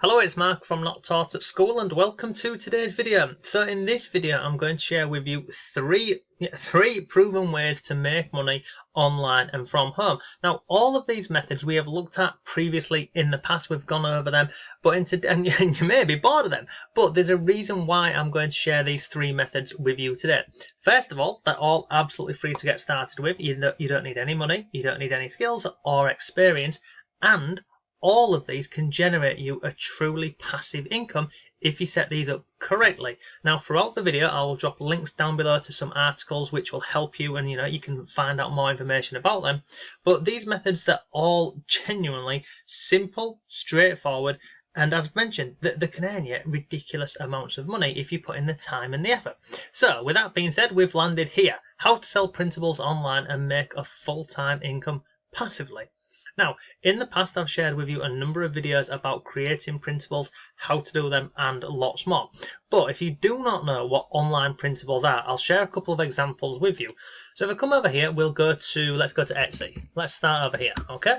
Hello, it's Mark from Not Taught at School and welcome to today's video. So in this video I'm going to share with you three proven ways to make money online and from home. Now all of these methods we have looked at previously in the past, we've gone over them, and you may be bored of them, but there's a reason why I'm going to share these three methods with you today. First of all, they're all absolutely free to get started with. You don't need any money, you don't need any skills or experience, and all of these can generate you a truly passive income if you set these up correctly. Now throughout the video I will drop links down below to some articles which will help you, and you can find out more information about them. But these methods are all genuinely simple, straightforward, and as mentioned, they can earn you ridiculous amounts of money if you put in the time and the effort. So with that being said, we've landed here: how to sell printables online and make a full-time income passively. Now, in the past I've shared with you a number of videos about creating printables, how to do them, and lots more. But if you do not know what online printables are, I'll share a couple of examples with you. So if I come over here, let's go to Etsy. Let's start over here, okay?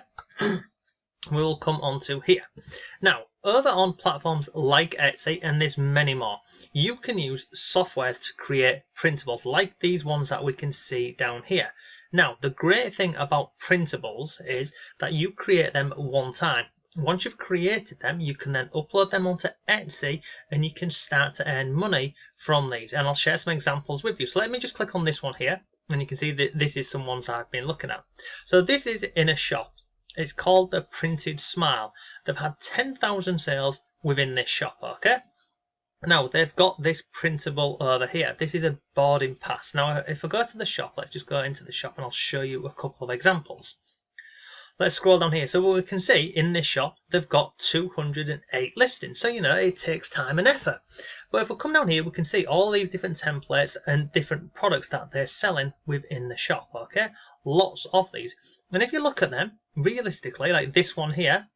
We will come onto here. Now, over on platforms like Etsy, and there's many more, you can use softwares to create printables like these ones that we can see down here. Now, the great thing about printables is that you create them one time. Once you've created them, you can then upload them onto Etsy and you can start to earn money from these. And I'll share some examples with you. So let me just click on this one here, and you can see that this is some ones I've been looking at. So this is in a shop. It's called the Printed Smile. They've had 10,000 sales within this shop, okay? Now, they've got this printable over here. This is a boarding pass. Now, if I go to the shop, let's just go into the shop and I'll show you a couple of examples. Let's scroll down here. So what we can see in this shop, they've got 208 listings. So, it takes time and effort. But if we come down here, we can see all these different templates and different products that they're selling within the shop, okay? Lots of these. And if you look at them, realistically, like this one here,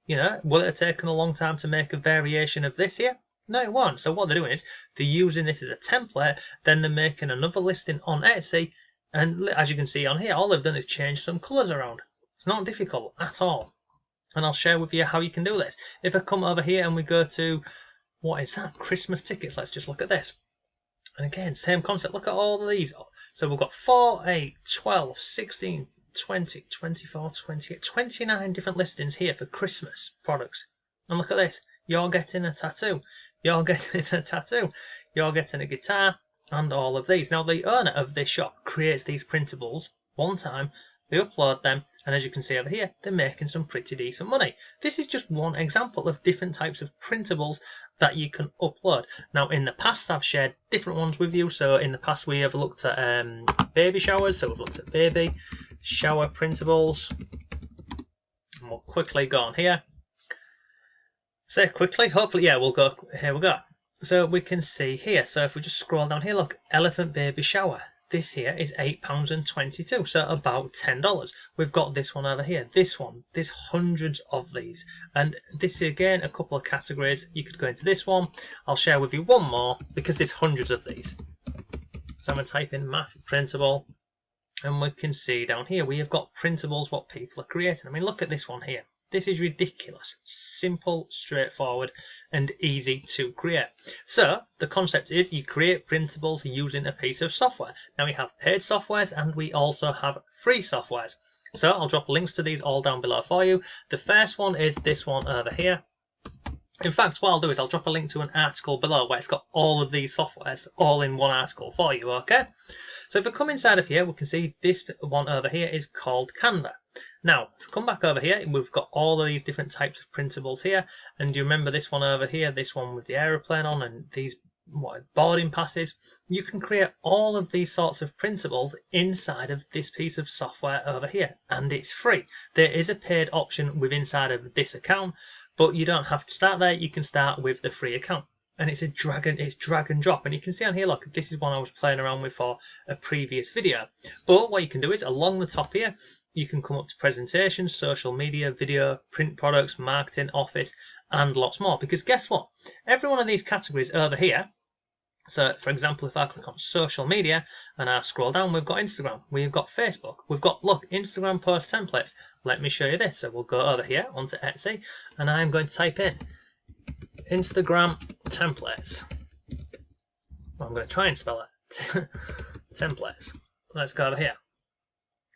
will it have taken a long time to make a variation of this here? No, it won't. So what they're doing is they're using this as a template, then they're making another listing on Etsy, and as you can see on here, all they've done is change some colours around. It's not difficult at all. And I'll share with you how you can do this. If I come over here and we go to, what is that? Christmas tickets. Let's just look at this. And again, same concept. Look at all of these. So we've got 4, 8, 12, 16, 20, 24, 28, 29 different listings here for Christmas products. And look at this. You're getting a tattoo. You're getting a tattoo. You're getting a guitar, and all of these. Now, the owner of this shop creates these printables one time. They upload them, and as you can see over here, they're making some pretty decent money. This is just one example of different types of printables that you can upload. Now, in the past, I've shared different ones with you. So in the past, we have looked at baby showers. So we've looked at baby shower printables. And we'll quickly go on here. Say quickly, hopefully, yeah, we'll go, here we go. So we can see here, so if we just scroll down here, look, elephant baby shower. This here is £8.22, so about $10. We've got this one over here, this one, there's hundreds of these. And this again, a couple of categories. You could go into this one. I'll share with you one more because there's hundreds of these. So I'm going to type in math printable, and we can see down here, we have got printables, what people are creating. I mean, look at this one here. This is ridiculous. Simple, straightforward, and easy to create. So the concept is you create printables using a piece of software. Now we have paid softwares and we also have free softwares. So I'll drop links to these all down below for you. The first one is this one over here. In fact, what I'll do is I'll drop a link to an article below where it's got all of these softwares all in one article for you, okay? So if we come inside of here, we can see this one over here is called Canva. Now, if we come back over here, we've got all of these different types of printables here. And do you remember this one over here, this one with the aeroplane on and these boarding passes? You can create all of these sorts of printables inside of this piece of software over here, and it's free. There is a paid option within inside of this account, but you don't have to start there. You can start with the free account. And it's drag and drop. And you can see on here, look, this is one I was playing around with for a previous video. But what you can do is along the top here, you can come up to presentations, social media, video, print products, marketing, office, and lots more. Because guess what? Every one of these categories over here, so for example, if I click on social media and I scroll down, we've got Instagram, we've got Facebook, we've got, look, Instagram post templates. Let me show you this. So we'll go over here onto Etsy and I'm going to type in Instagram templates. Well, I'm going to try and spell it. Templates. Let's go over here.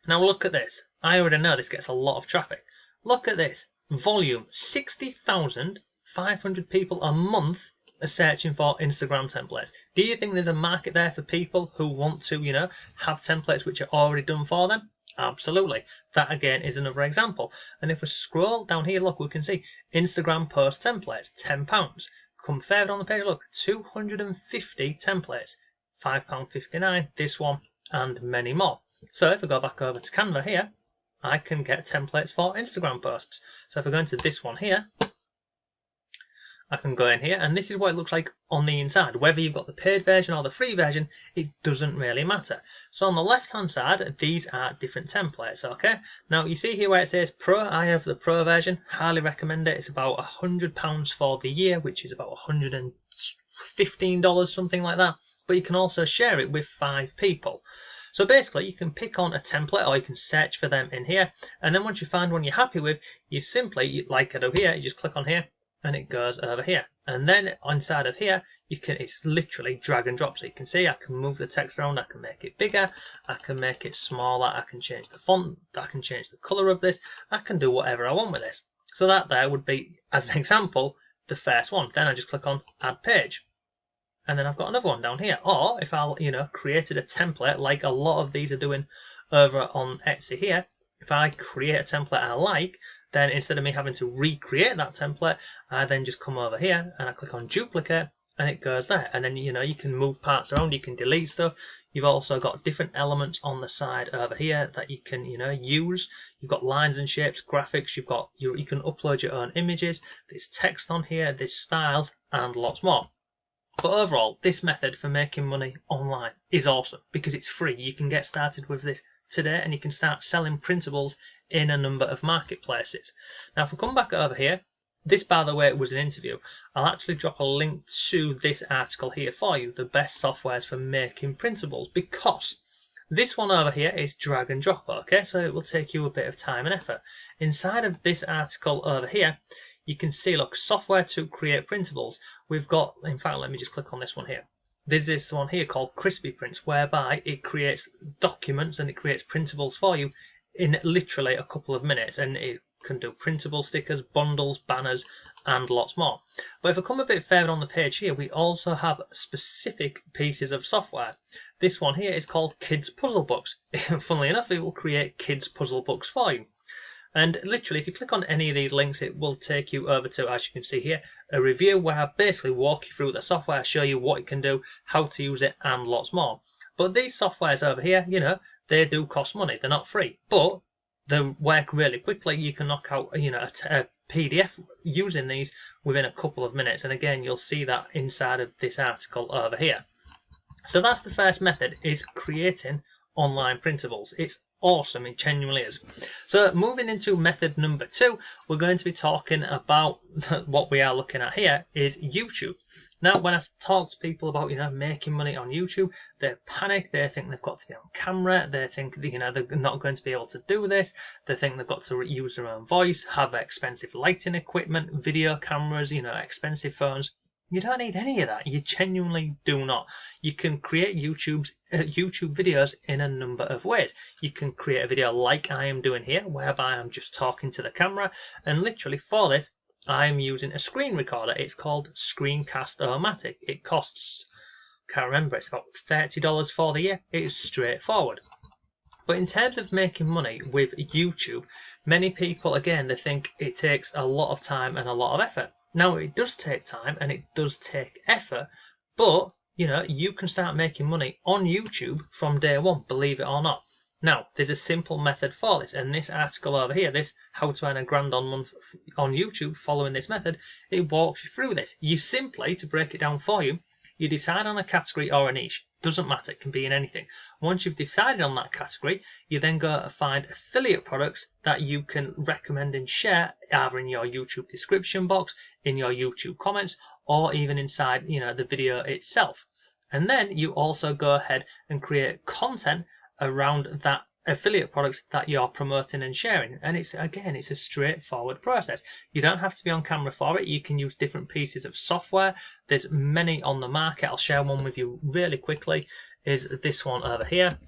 Now look at this. I already know this gets a lot of traffic. Look at this. Volume 60,500 people a month are searching for Instagram templates. Do you think there's a market there for people who want to, have templates which are already done for them? Absolutely. That again is another example. And if we scroll down here, look, we can see Instagram post templates, £10. Come further on the page, look, 250 templates, £5.59, this one, and many more. So if I go back over to Canva here, I can get templates for Instagram posts. So if I go into this one here, I can go in here, and this is what it looks like on the inside. Whether you've got the paid version or the free version, it doesn't really matter. So on the left hand side, these are different templates, okay? Now you see here where it says Pro, I have the Pro version, highly recommend it. It's about £100 for the year, which is about $115, something like that. But you can also share it with 5 people. So basically you can pick on a template, or you can search for them in here, and then once you find one you're happy with, you simply, like I do here, you just click on here and it goes over here. And then inside of here, it's literally drag and drop. So you can see I can move the text around, I can make it bigger, I can make it smaller, I can change the font, I can change the color of this, I can do whatever I want with this. So that there would be, as an example, the first one. Then I just click on add page. And then I've got another one down here. Or if I, created a template like a lot of these are doing over on Etsy here, if I create a template I like, then instead of me having to recreate that template, I then just come over here and I click on duplicate and it goes there. And then, you can move parts around, you can delete stuff. You've also got different elements on the side over here that you can, use. You've got lines and shapes, graphics, you can upload your own images, there's text on here, there's styles and lots more. But overall, this method for making money online is awesome because it's free. You can get started with this today and you can start selling printables in a number of marketplaces. Now if we come back over here, this by the way was an interview. I'll actually drop a link to this article here for you, the best softwares for making printables, because this one over here is drag and drop, okay? So it will take you a bit of time and effort. Inside of this article over here, you can see, look, software to create printables. We've got, in fact, let me just click on this one here. There's this one here called Crispy Prints, whereby it creates documents and it creates printables for you in literally a couple of minutes. And it can do printable stickers, bundles, banners, and lots more. But if I come a bit further on the page here, we also have specific pieces of software. This one here is called Kids Puzzle Books. Funnily enough, it will create kids puzzle books for you. And literally, if you click on any of these links, it will take you over to, as you can see here, a review where I basically walk you through the software, show you what it can do, how to use it, and lots more. But these softwares over here, they do cost money. They're not free, but they work really quickly. You can knock out, a PDF using these within a couple of minutes. And again, you'll see that inside of this article over here. So that's the first method, is creating online printables. It's awesome, it genuinely is. So moving into method number 2, we're going to be talking about what we are looking at here is YouTube. Now when I talk to people about making money on YouTube, they panic, they think they've got to be on camera, they think they're not going to be able to do this, they think they've got to use their own voice, have expensive lighting equipment, video cameras, expensive phones. You don't need any of that. You genuinely do not. You can create YouTube videos in a number of ways. You can create a video like I am doing here, whereby I'm just talking to the camera, and literally for this, I'm using a screen recorder. It's called Screencast-O-Matic. It costs, can't remember, it's about $30 for the year. It is straightforward. But in terms of making money with YouTube, many people, again, they think it takes a lot of time and a lot of effort. Now, it does take time and it does take effort, but, you can start making money on YouTube from day one, believe it or not. Now, there's a simple method for this, and this article over here, this How to Earn a Grand on Month on YouTube following this method, it walks you through this. You simply, to break it down for you, you decide on a category or a niche. Doesn't matter, it can be in anything. Once you've decided on that category, you then go find affiliate products that you can recommend and share either in your YouTube description box, in your YouTube comments, or even inside the video itself. And then you also go ahead and create content around that affiliate products that you're promoting and sharing. And it's a straightforward process. You don't have to be on camera for it. You can use different pieces of software. There's many on the market. I'll share one with you really quickly. Is this one over here.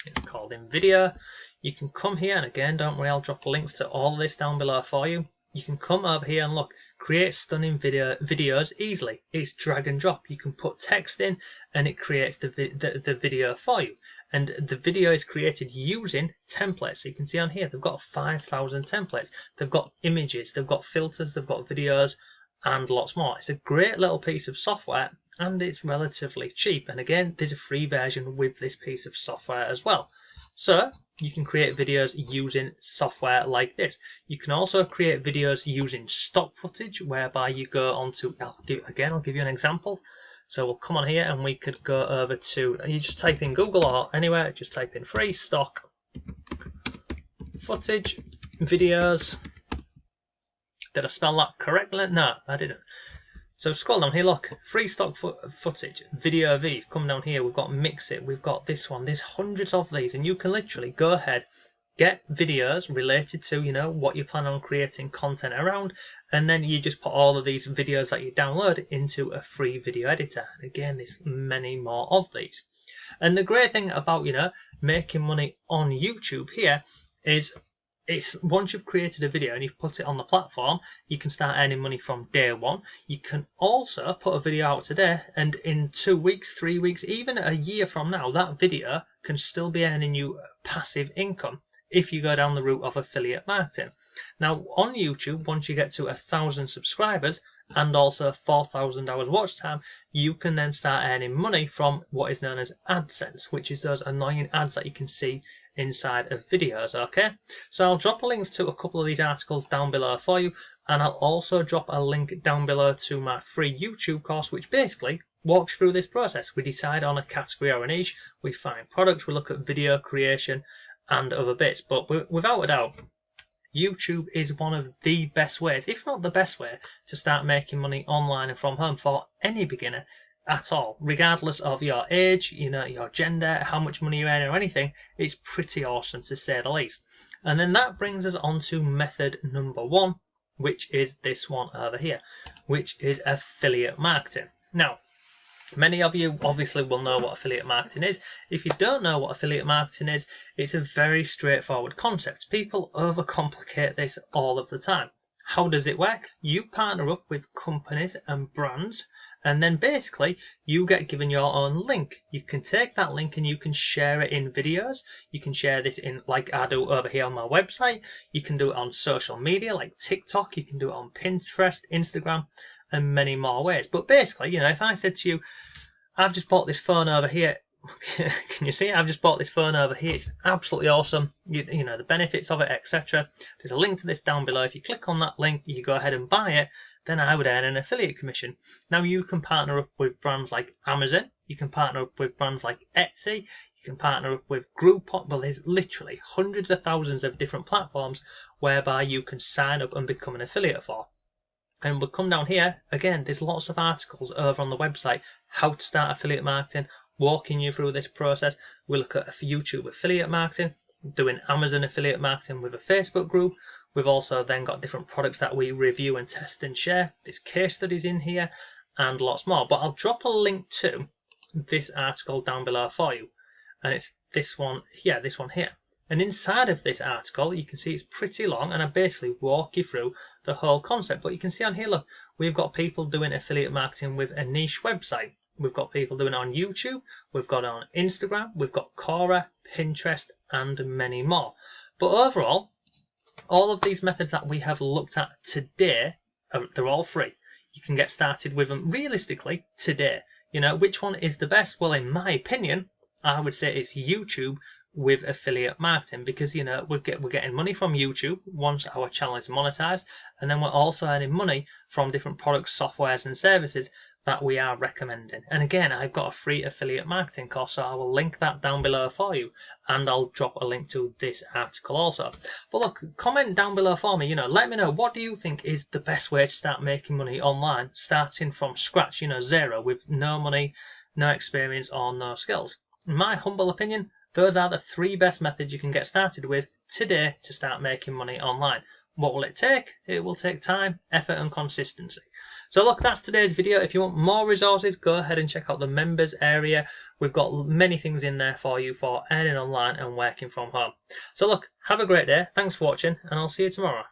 It's called InVideo. You can come here, and again, don't worry, I'll drop links to all of this down below for you. You can come over here and look, create stunning videos easily. It's drag and drop. You can put text in and it creates the video for you. And the video is created using templates. So you can see on here, they've got 5,000 templates. They've got images, they've got filters, they've got videos, and lots more. It's a great little piece of software, and it's relatively cheap. And again, there's a free version with this piece of software as well. So you can create videos using software like this. You can also create videos using stock footage, whereby you go onto, I'll give you an example. So we'll come on here and we could go over to, you just type in Google or anywhere, just type in free stock footage videos. Did I spell that correctly? No, I didn't. So scroll down here, look, free stock footage, video V, come down here, we've got Mix It, we've got this one, there's hundreds of these, and you can literally go ahead, get videos related to, what you plan on creating content around, and then you just put all of these videos that you download into a free video editor. And again, there's many more of these. And the great thing about, making money on YouTube here is, once you've created a video and you've put it on the platform, you can start earning money from day one. You can also put a video out today, and in 2 weeks, 3 weeks, even a year from now, that video can still be earning you passive income if you go down the route of affiliate marketing. Now, on YouTube, once you get to 1,000 subscribers and also 4,000 hours watch time, you can then start earning money from what is known as AdSense, which is those annoying ads that you can see inside of videos. Okay, so I'll drop links to a couple of these articles down below for you, and I'll also drop a link down below to my free YouTube course, which basically walks through this process. We decide on a category or a niche, we find products, we look at video creation and other bits. But without a doubt, YouTube is one of the best ways, if not the best way, to start making money online and from home for any beginner at all, regardless of your age, your gender, how much money you earn or anything. It's pretty awesome, to say the least. And then that brings us on to method number 1, which is this one over here, which is affiliate marketing. Now, many of you obviously will know what affiliate marketing is. If you don't know what affiliate marketing is, it's a very straightforward concept. People overcomplicate this all of the time. How does it work? You partner up with companies and brands, and then basically you get given your own link. You can take that link and you can share it in videos. You can share this in, like I do over here on my website. You can do it on social media like TikTok. You can do it on Pinterest, Instagram, and many more ways. But basically, if I said to you, I've just bought this phone over here, can you see? I've just bought this phone over here. It's absolutely awesome. You know the benefits of it, etc. There's a link to this down below. If you click on that link, you go ahead and buy it, then I would earn an affiliate commission. Now you can partner up with brands like Amazon. You can partner up with brands like Etsy. You can partner up with Groupon. Well, there's literally hundreds of thousands of different platforms whereby you can sign up and become an affiliate for. And we'll come down here, again, there's lots of articles over on the website, how to start affiliate marketing, walking you through this process. We look at YouTube affiliate marketing, doing Amazon affiliate marketing with a Facebook group. We've also then got different products that we review and test and share. There's case studies in here and lots more. But I'll drop a link to this article down below for you. And it's this one here. And inside of this article, you can see it's pretty long, and I basically walk you through the whole concept. But you can see on here, look, we've got people doing affiliate marketing with a niche website. We've got people doing it on YouTube. We've got it on Instagram. We've got Quora, Pinterest, and many more. But overall, all of these methods that we have looked at today, they're all free. You can get started with them realistically today. Which one is the best? Well, in my opinion, I would say it's YouTube with affiliate marketing, because we're getting money from YouTube once our channel is monetized, and then we're also earning money from different products, softwares, and services that we are recommending. And again, I've got a free affiliate marketing course, so I will link that down below for you, and I'll drop a link to this article also. But look, comment down below for me, let me know, what do you think is the best way to start making money online, starting from scratch, zero, with no money, no experience, or no skills? In my humble opinion, those are the 3 best methods you can get started with today to start making money online. What will it take? It will take time, effort and consistency. So look, that's today's video. If you want more resources, go ahead and check out the members area. We've got many things in there for you for earning online and working from home. So look, have a great day. Thanks for watching, and I'll see you tomorrow.